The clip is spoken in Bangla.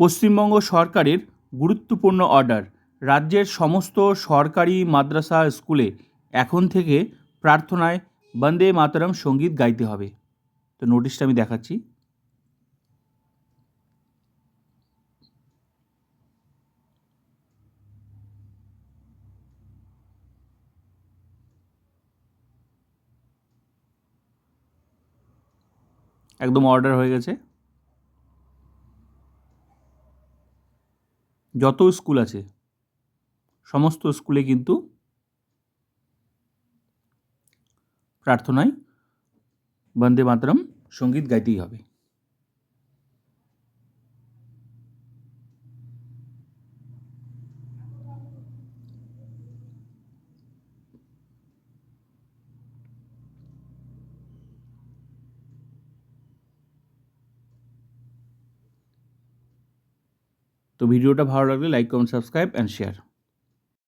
পশ্চিমবঙ্গ সরকারের গুরুত্বপূর্ণ অর্ডার। রাজ্যের সমস্ত সরকারি মাদ্রাসা স্কুলে এখন থেকে প্রার্থনায় বন্দে মাতরম সঙ্গীত গাইতে হবে। তো নোটিশটা আমি দেখাচ্ছি। একদম অর্ডার হয়ে গেছে। যত স্কুল আছে সমস্ত স্কুলে কিন্তু প্রার্থনায় বন্দে মাতরম সঙ্গীত গাইতেই হবে। তো ভিডিওটা ভালো লাগলে like, comment, subscribe and share.